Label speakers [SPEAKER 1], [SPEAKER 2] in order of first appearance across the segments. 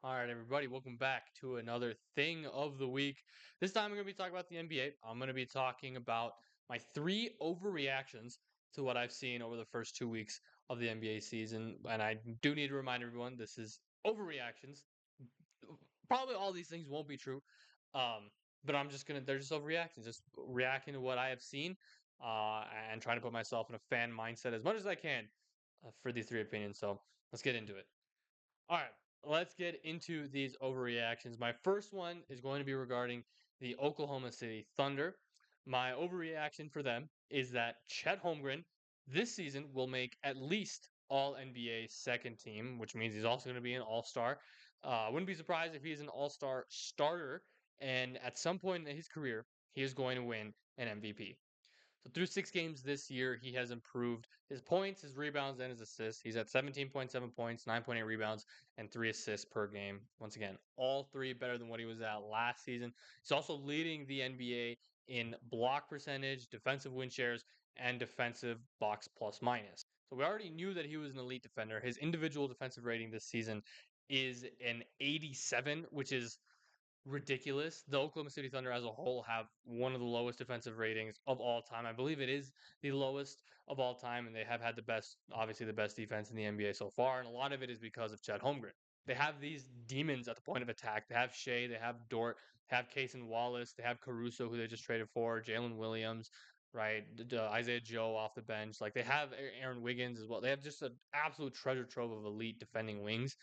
[SPEAKER 1] All right, everybody, welcome back to another thing of the week. This time, I'm going to be talking about the NBA. I'm going to be talking about my three overreactions to what I've seen over the first 2 weeks of the NBA season. And I do need to remind everyone this is overreactions. Probably all these things won't be true, um, but they're just overreactions, just reacting to what I have seen and trying to put myself in a fan mindset as much as I can for these three opinions. So let's get into it. All right, let's get into these overreactions. My first one is going to be regarding the Oklahoma City Thunder. My overreaction for them is that Chet Holmgren this season will make at least all NBA second team, which means he's also going to be an all star. I wouldn't be surprised if he's an all star starter. And at some point in his career, he is going to win an MVP. So through 6 games this year, he has improved his points, his rebounds, and his assists. He's at 17.7 points, 9.8 rebounds, and 3 assists per game. Once again, all three better than what he was at last season. He's also leading the NBA in block percentage, defensive win shares, and defensive box plus minus. So we already knew that he was an elite defender. His individual defensive rating this season is an 87, which is ridiculous. The Oklahoma City Thunder as a whole have one of the lowest defensive ratings of all time. I believe it is the lowest of all time, and they have had obviously the best defense in the NBA so far, and a lot of it is because of Chet Holmgren. They have these demons at the point of attack. They have Shea, they have Dort, they have Cason Wallace, they have Caruso, who they just traded for, Jalen Williams, right? Isaiah Joe off the bench. Like they have Aaron Wiggins as well. They have just an absolute treasure trove of elite defending wings.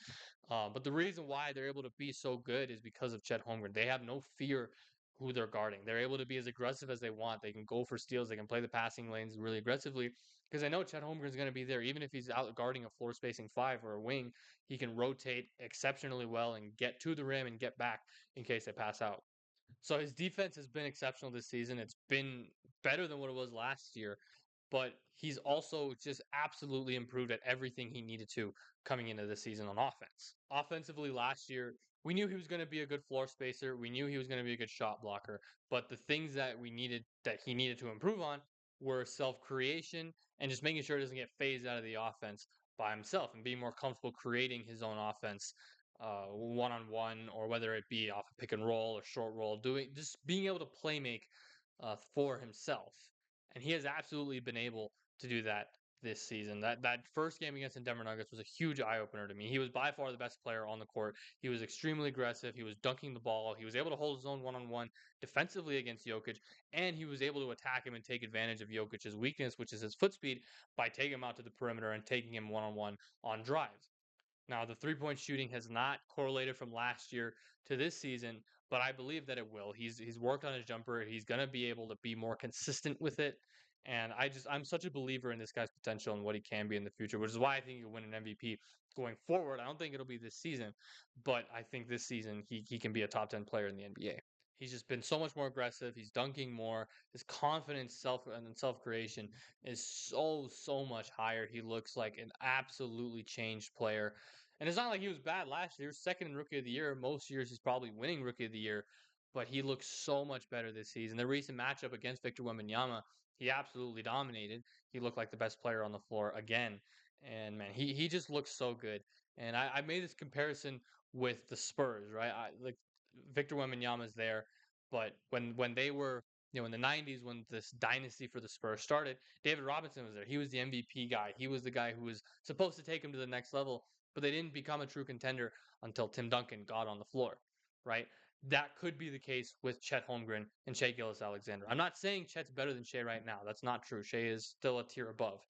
[SPEAKER 1] But the reason why they're able to be so good is because of Chet Holmgren. They have no fear who they're guarding. They're able to be as aggressive as they want. They can go for steals. They can play the passing lanes really aggressively because I know Chet Holmgren is going to be there. Even if he's out guarding a floor spacing five or a wing, he can rotate exceptionally well and get to the rim and get back in case they pass out. So his defense has been exceptional this season. It's been better than what it was last year, but he's also just absolutely improved at everything he needed to coming into the season on offense. Offensively last year, we knew he was going to be a good floor spacer. We knew he was going to be a good shot blocker, but the things that he needed to improve on were self-creation and just making sure he doesn't get phased out of the offense by himself and being more comfortable creating his own offense one on one, or whether it be off a pick and roll or short roll, doing just being able to play make for himself. And he has absolutely been able to do that this season. That first game against the Denver Nuggets was a huge eye opener to me. He was by far the best player on the court. He was extremely aggressive. He was dunking the ball. He was able to hold his own one on one defensively against Jokic, and he was able to attack him and take advantage of Jokic's weakness, which is his foot speed, by taking him out to the perimeter and taking him one on one on drives. Now, the three-point shooting has not correlated from last year to this season, but I believe that it will. He's worked on his jumper. He's going to be able to be more consistent with it. And I'm such a believer in this guy's potential and what he can be in the future, which is why I think he'll win an MVP going forward. I don't think it'll be this season, but I think this season he can be a top 10 player in the NBA. He's just been so much more aggressive. He's dunking more. His confidence, self creation is so much higher. He looks like an absolutely changed player. And it's not like he was bad last year. He was second in Rookie of the Year. Most years he's probably winning Rookie of the Year, but he looks so much better this season. The recent matchup against Victor Wembanyama, he absolutely dominated. He looked like the best player on the floor again. And man, he just looks so good. And I made this comparison with the Spurs, right? Like Victor Wembanyama's there, but when they were in the 90s, when this dynasty for the Spurs started, David Robinson was there. He was the MVP guy. He was the guy who was supposed to take him to the next level, but they didn't become a true contender until Tim Duncan got on the floor, right? That could be the case with Chet Holmgren and Shea Gilgeous-Alexander. I'm not saying Chet's better than Shea right now. That's not true. Shea is still a tier above.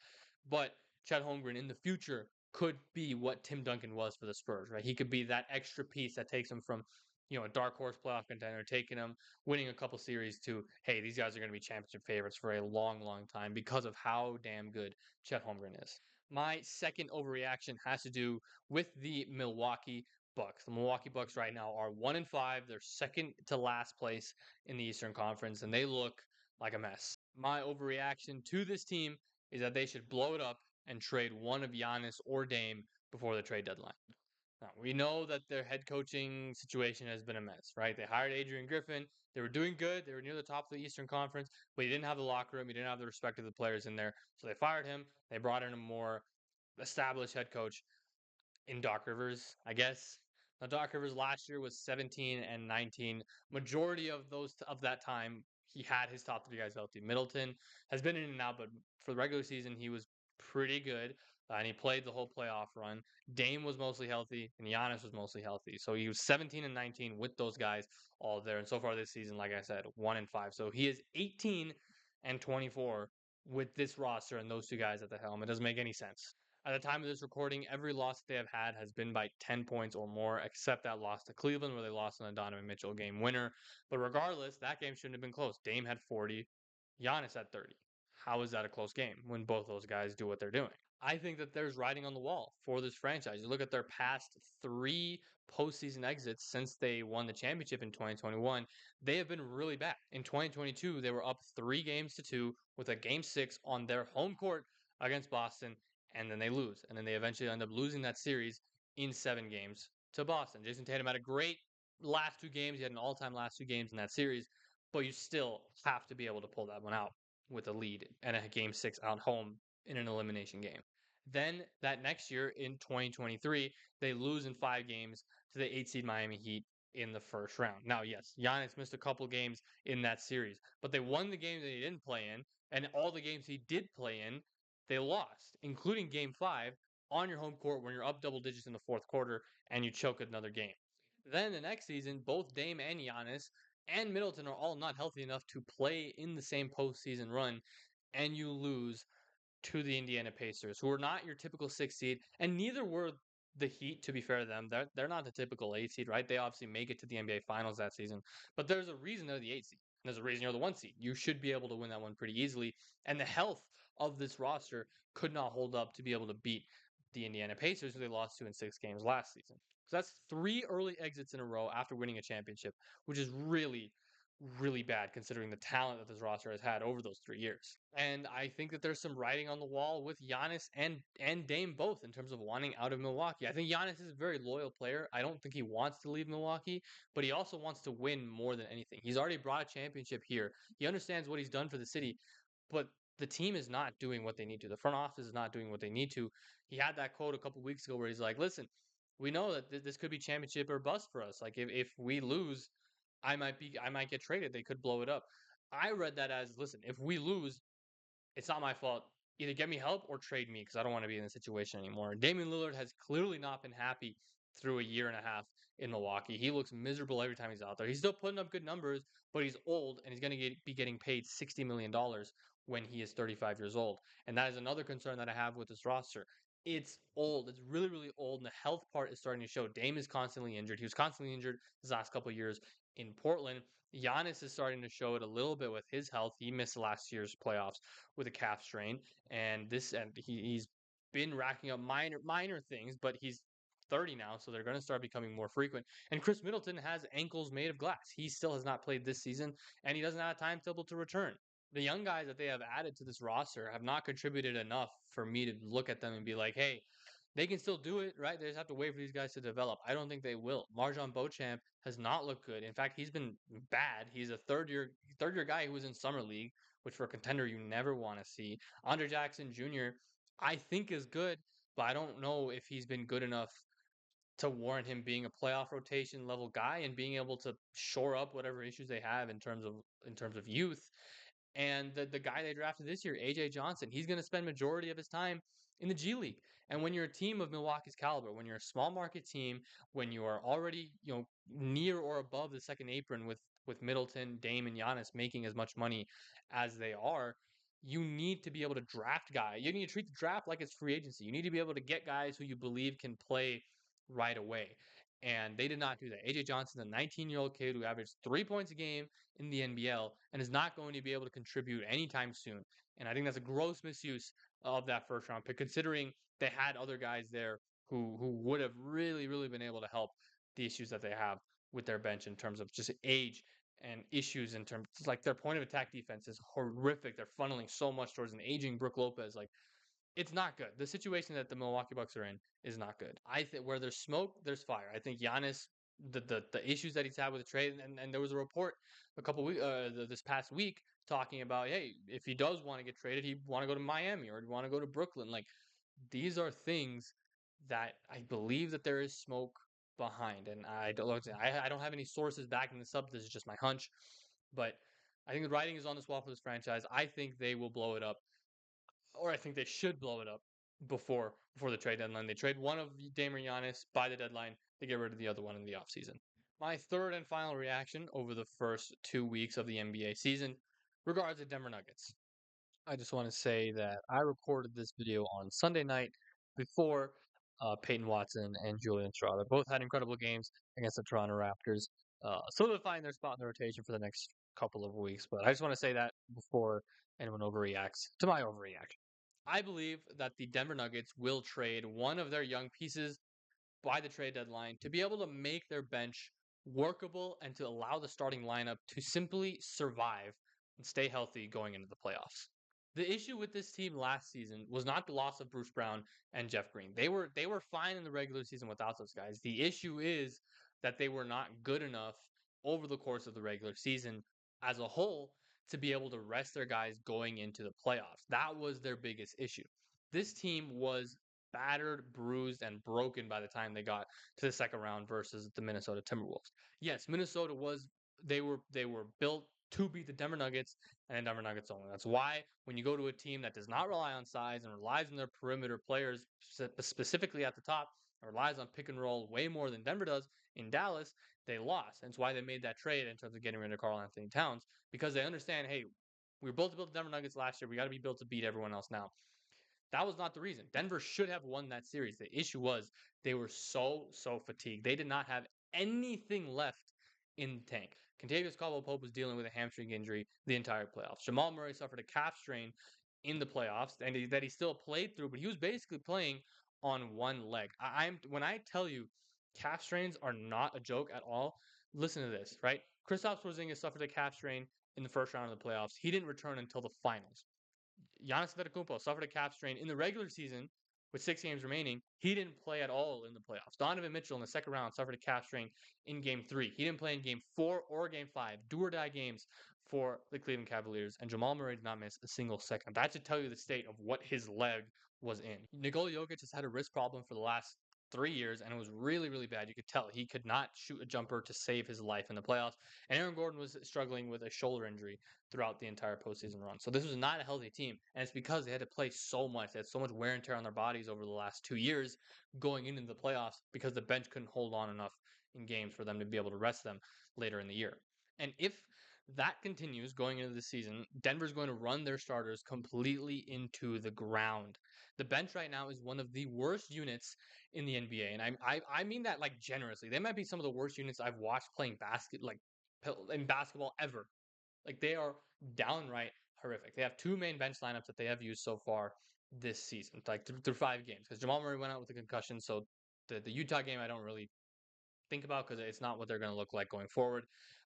[SPEAKER 1] But Chet Holmgren in the future could be what Tim Duncan was for the Spurs, right? He could be that extra piece that takes him from a dark horse playoff contender, taking them, winning a couple series to, hey, these guys are going to be championship favorites for a long, long time because of how damn good Chet Holmgren is. My second overreaction has to do with the Milwaukee Bucks. The Milwaukee Bucks right now are 1-5. They're second to last place in the Eastern Conference, and they look like a mess. My overreaction to this team is that they should blow it up and trade one of Giannis or Dame before the trade deadline. Now, we know that their head coaching situation has been a mess, right? They hired Adrian Griffin. They were doing good. They were near the top of the Eastern Conference, but he didn't have the locker room. He didn't have the respect of the players in there. So they fired him. They brought in a more established head coach in Doc Rivers, I guess. Now, Doc Rivers last year was 17 and 19. Majority of that time, he had his top three guys healthy. Middleton has been in and out, but for the regular season, he was pretty good, and he played the whole playoff run. Dame was mostly healthy, and Giannis was mostly healthy. So he was 17 and 19 with those guys all there. And so far this season, like I said, 1-5. So he is 18 and 24 with this roster and those two guys at the helm. It doesn't make any sense. At the time of this recording, every loss they have had has been by 10 points or more, except that loss to Cleveland where they lost on a Donovan Mitchell game winner. But regardless, that game shouldn't have been close. Dame had 40, Giannis had 30. How is that a close game when both those guys do what they're doing? I think that there's writing on the wall for this franchise. You look at their past three postseason exits since they won the championship in 2021, they have been really bad. In 2022, they were up 3 games to 2 with a game 6 on their home court against Boston, and then they lose. And then they eventually end up losing that series in 7 games to Boston. Jason Tatum had a great last 2 games. He had an all time last 2 games in that series, but you still have to be able to pull that one out with a lead and a game 6 out home in an elimination game. Then that next year in 2023, they lose in 5 games to the 8 seed Miami Heat in the first round. Now, yes, Giannis missed a couple games in that series, but they won the game that he didn't play in, and all the games he did play in, they lost, including game 5 on your home court when you're up double digits in the fourth quarter and you choke another game. Then the next season, both Dame and Giannis and Middleton are all not healthy enough to play in the same postseason run, and you lose to the Indiana Pacers, who are not your typical 6 seed, and neither were the Heat. To be fair to them, they're not the typical 8 seed, right? They obviously make it to the NBA Finals that season, but there's a reason they're the 8 seed. And there's a reason you're the 1 seed. You should be able to win that one pretty easily. And the health of this roster could not hold up to be able to beat the Indiana Pacers, who they lost to in 6 games last season. So that's 3 early exits in a row after winning a championship, which is really, really bad considering the talent that this roster has had over those 3 years. And I think that there's some writing on the wall with Giannis and Dame both in terms of wanting out of Milwaukee. I think Giannis is a very loyal player. I don't think he wants to leave Milwaukee, but he also wants to win more than anything. He's already brought a championship here. He understands what he's done for the city, but the team is not doing what they need to. The front office is not doing what they need to. He had that quote a couple weeks ago where he's like, "Listen, we know that this could be championship or bust for us. Like if we lose, I might get traded. They could blow it up." I read that as, listen, if we lose, it's not my fault. Either get me help or trade me because I don't want to be in this situation anymore. Damian Lillard has clearly not been happy through a year and a half in Milwaukee. He looks miserable every time he's out there. He's still putting up good numbers, but he's old and he's going to be getting paid $60 million when he is 35 years old. And that is another concern that I have with this roster. It's old. It's really, really old, and the health part is starting to show. Dame is constantly injured. He was constantly injured his last couple of years in Portland. Giannis is starting to show it a little bit with his health. He missed last year's playoffs with a calf strain, and he's been racking up minor things, but he's 30 now, so they're going to start becoming more frequent. And Chris Middleton has ankles made of glass. He still has not played this season, and he doesn't have a timetable to return. The young guys that they have added to this roster have not contributed enough for me to look at them and be like, hey, they can still do it, right? They just have to wait for these guys to develop. I don't think they will. Marjon Beauchamp has not looked good. In fact, he's been bad. He's a third year guy who was in summer league, which for a contender you never want to see. Andre Jackson Jr. I think is good, but I don't know if he's been good enough to warrant him being a playoff rotation level guy and being able to shore up whatever issues they have in terms of youth. And the guy they drafted this year, AJ Johnson, he's going to spend majority of his time in the G League. And when you're a team of Milwaukee's caliber, when you're a small market team, when you are already near or above the second apron with Middleton, Dame, and Giannis making as much money as they are, you need to be able to draft guys. You need to treat the draft like it's free agency. You need to be able to get guys who you believe can play right away. And they did not do that. AJ Johnson, a 19-year-old kid who averaged 3 points a game in the NBL and is not going to be able to contribute anytime soon. And I think that's a gross misuse of that first round pick, considering they had other guys there who would have really, really been able to help the issues that they have with their bench in terms of just age and issues in terms like their point of attack defense is horrific. They're funneling so much towards an aging Brook Lopez. Like it's not good. The situation that the Milwaukee Bucks are in is not good. I think where there's smoke, there's fire. I think Giannis, the issues that he's had with the trade, and there was a report a couple weeks this past week talking about, hey, if he does want to get traded, he want to go to Miami or want to go to Brooklyn. Like these are things that I believe that there is smoke behind. And I don't have any sources backing this up. This is just my hunch, but I think the writing is on this wall for this franchise. I think they will blow it up, or I think they should blow it up before the trade deadline. They trade one of Dame or Giannis by the deadline. They get rid of the other one in the offseason. My third and final reaction over the first 2 weeks of the NBA season regards the Denver Nuggets. I just want to say that I recorded this video on Sunday night before Peyton Watson and Julian Strawther both had incredible games against the Toronto Raptors, solidifying their spot in the rotation for the next couple of weeks. But I just want to say that before anyone overreacts to my overreaction. I believe that the Denver Nuggets will trade one of their young pieces by the trade deadline to be able to make their bench workable and to allow the starting lineup to simply survive and stay healthy going into the playoffs. The issue with this team last season was not the loss of Bruce Brown and Jeff Green. They were fine in the regular season without those guys. The issue is that they were not good enough over the course of the regular season as a whole to be able to rest their guys going into the playoffs. That was their biggest issue. This team was battered, bruised, and broken by the time they got to the second round versus the Minnesota Timberwolves. Yes, Minnesota was they were built to beat the Denver Nuggets and the Denver Nuggets only. That's why when you go to a team that does not rely on size and relies on their perimeter players specifically at the top, and relies on pick and roll way more than Denver does in Dallas, they lost. And it's why they made that trade in terms of getting rid of Karl Anthony Towns because they understand, hey, we were built to build the Denver Nuggets last year. We got to be built to beat everyone else now. That was not the reason. Denver should have won that series. The issue was they were so fatigued. They did not have anything left in the tank. Contavious Caldwell-Pope was dealing with a hamstring injury the entire playoffs. Jamal Murray suffered a calf strain in the playoffs, and that he still played through, but he was basically playing on one leg. I'm when I tell you calf strains are not a joke at all. Listen to this, right? Kristaps Porzingis suffered a calf strain in the first round of the playoffs. He didn't return until the finals. Giannis Antetokounmpo suffered a calf strain in the regular season with 6 games remaining. He didn't play at all in the playoffs. Donovan Mitchell in the second round suffered a calf strain in game 3. He didn't play in game 4 or game 5. Do or die games for the Cleveland Cavaliers. And Jamal Murray did not miss a single second. That should tell you the state of what his leg was in. Nikola Jokic has had a wrist problem for the last 3 years, and it was really, really bad. You could tell he could not shoot a jumper to save his life in the playoffs. And Aaron Gordon was struggling with a shoulder injury throughout the entire postseason run. So this was not a healthy team, and it's because they had to play so much. They had so much wear and tear on their bodies over the last 2 years going into the playoffs because the bench couldn't hold on enough in games for them to be able to rest them later in the year. And if that continues going into the season, Denver's going to run their starters completely into the ground. The bench right now is one of the worst units in the NBA, and I mean that like generously. They might be some of the worst units I've watched playing in basketball ever. Like they are downright horrific. They have two main bench lineups that they have used so far this season, like through 5 games. Because Jamal Murray went out with a concussion, so the Utah game I don't really think about because it's not what they're going to look like going forward.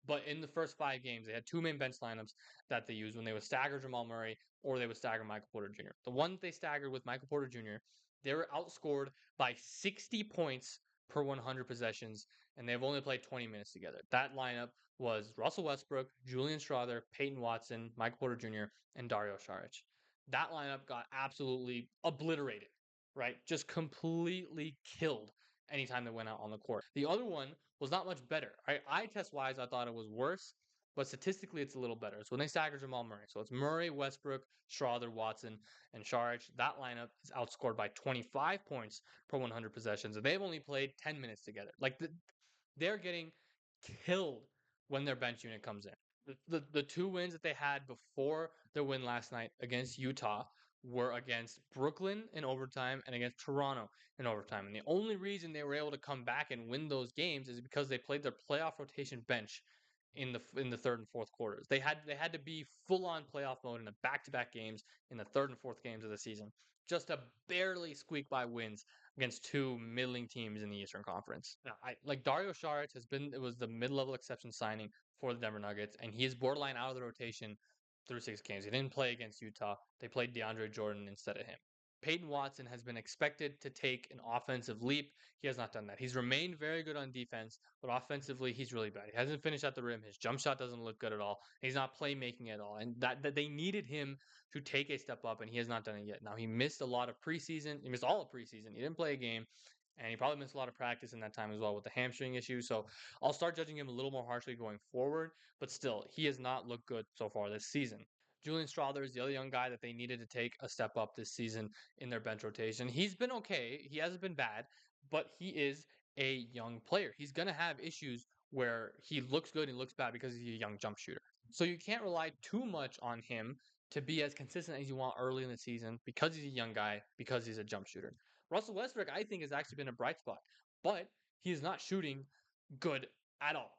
[SPEAKER 1] But in the first 5 games, they had two main bench lineups that they used when they would stagger Jamal Murray or they would stagger Michael Porter Jr. The one that they staggered with Michael Porter Jr., they were outscored by 60 points per 100 possessions, and they've only played 20 minutes together. That lineup was Russell Westbrook, Julian Strawther, Peyton Watson, Michael Porter Jr., and Dario Saric. That lineup got absolutely obliterated, right? Just completely killed anytime they went out on the court. The other one was not much better. Eye test wise, I thought it was worse, but statistically, it's a little better. So when they stagger Jamal Murray, so it's Murray, Westbrook, Strawther, Watson, and Saric. That lineup is outscored by 25 points per 100 possessions, and they've only played 10 minutes together. They're getting killed when their bench unit comes in. The two wins that they had before their win last night against Utah were against Brooklyn in overtime and against Toronto in overtime. And the only reason they were able to come back and win those games is because they played their playoff rotation bench in the third and fourth quarters. They had to be full on playoff mode in the back to back games in the third and fourth games of the season just to barely squeak by wins against two middling teams in the Eastern Conference. Now, I like Dario Saric has been it was the mid-level exception signing for the Denver Nuggets, and he is borderline out of the rotation through 6 games. He didn't play against Utah. They played DeAndre Jordan instead of him. Peyton Watson has been expected to take an offensive leap. He has not done that. He's remained very good on defense, but offensively, he's really bad. He hasn't finished at the rim. His jump shot doesn't look good at all. He's not playmaking at all. And that they needed him to take a step up, and he has not done it yet. Now, he missed a lot of preseason. He missed all of preseason. He didn't play a game. and he probably missed a lot of practice in that time as well with the hamstring issue. So I'll start judging him a little more harshly going forward. But still, he has not looked good so far this season. Julian Strawther is the other young guy that they needed to take a step up this season in their bench rotation. He's been okay. He hasn't been bad, but he is a young player. He's going to have issues where he looks good and looks bad because he's a young jump shooter. So you can't rely too much on him to be as consistent as you want early in the season because he's a young guy, because he's a jump shooter. Russell Westbrook, I think, has actually been a bright spot, but he is not shooting good at all.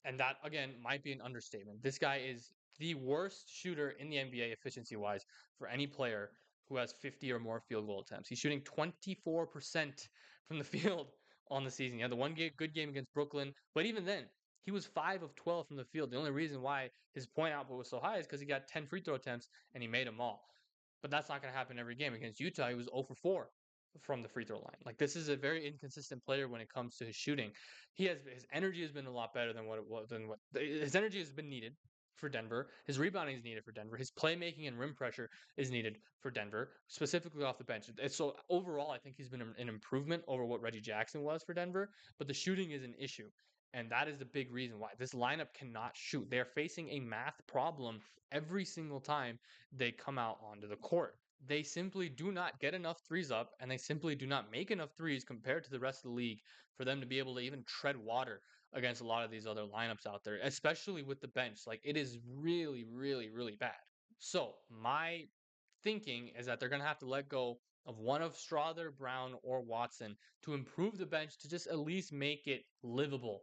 [SPEAKER 1] And that, again, might be an understatement. This guy is the worst shooter in the NBA efficiency wise for any player who has 50 or more field goal attempts. He's shooting 24% from the field on the season. He had the good game against Brooklyn, but even then, he was 5 of 12 from the field. The only reason why his point output was so high is because he got 10 free throw attempts and he made them all. But that's not going to happen every game. Against Utah, he was 0 for 4 from the free throw line. Like, this is a very inconsistent player when it comes to his shooting. His energy has been a lot better than what it was than what his energy has been needed for Denver. His rebounding is needed for Denver. His playmaking and rim pressure is needed for Denver, specifically off the bench. So overall, I think he's been an improvement over what Reggie Jackson was for Denver. But the shooting is an issue. And that is the big reason why this lineup cannot shoot. They're facing a math problem every single time they come out onto the court. They simply do not get enough threes up, and they simply do not make enough threes compared to the rest of the league for them to be able to even tread water against a lot of these other lineups out there, especially with the bench. Like, it is really, really, really bad. So my thinking is that they're going to have to let go of one of Strother, Brown, or Watson to improve the bench to just at least make it livable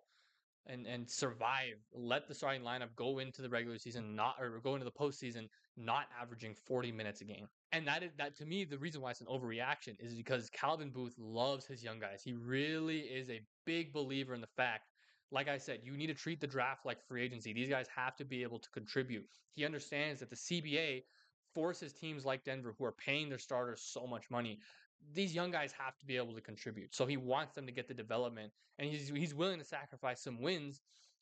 [SPEAKER 1] and survive. Let the starting lineup go into the regular season, not or go into the postseason, not averaging 40 minutes a game. And that to me, the reason why it's an overreaction is because Calvin Booth loves his young guys. He really is a big believer in the fact, like I said, you need to treat the draft like free agency. These guys have to be able to contribute. He understands that the CBA forces teams like Denver, who are paying their starters so much money, these young guys have to be able to contribute. So he wants them to get the development, and he's willing to sacrifice some wins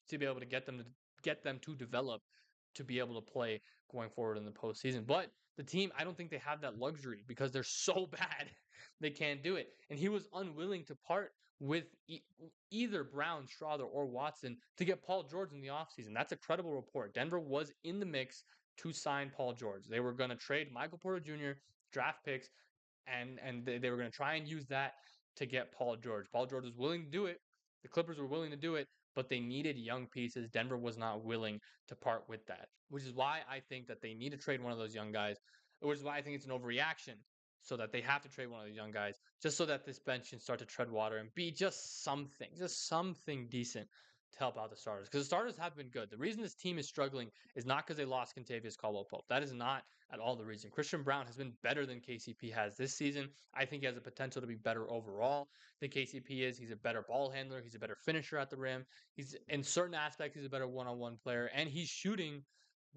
[SPEAKER 1] to be able to get them to develop to be able to play going forward in the postseason. But the team, I don't think they have that luxury because they're so bad they can't do it. And he was unwilling to part with either Brown, Strother, or Watson to get Paul George in the offseason. That's a credible report. Denver was in the mix to sign Paul George. They were going to trade Michael Porter Jr., draft picks, and they were going to try and use that to get Paul George. Paul George was willing to do it. The Clippers were willing to do it, but they needed young pieces. Denver was not willing to part with that, which is why I think that they need to trade one of those young guys, which is why I think it's an overreaction so that they have to trade one of those young guys just so that this bench can start to tread water and be just something decent to help out the starters. Because the starters have been good. The reason this team is struggling is not because they lost Contavious Caldwell Pope. That is not at all the reason. Christian Brown has been better than KCP has this season. I think he has the potential to be better overall than KCP is. He's a better ball handler. He's a better finisher at the rim. He's in certain aspects, he's a better one-on-one player, and he's shooting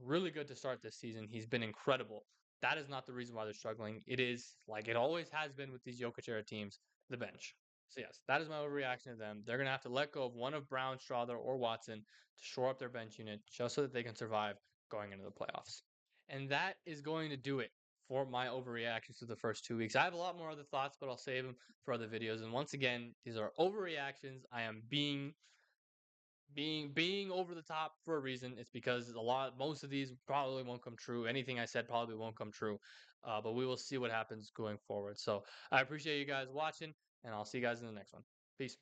[SPEAKER 1] really good to start this season. He's been incredible. That is not the reason why they're struggling. It is like it always has been with these Jokic era teams, the bench. So yes, that is my overreaction to them. They're gonna have to let go of one of Brown, Strother, or Watson to shore up their bench unit just so that they can survive going into the playoffs. And that is going to do it for my overreactions to the first 2 weeks. I have a lot more other thoughts, but I'll save them for other videos. And once again, these are overreactions. I am being over the top for a reason. It's because most of these probably won't come true. Anything I said probably won't come true. But we will see what happens going forward. So I appreciate you guys watching, and I'll see you guys in the next one. Peace.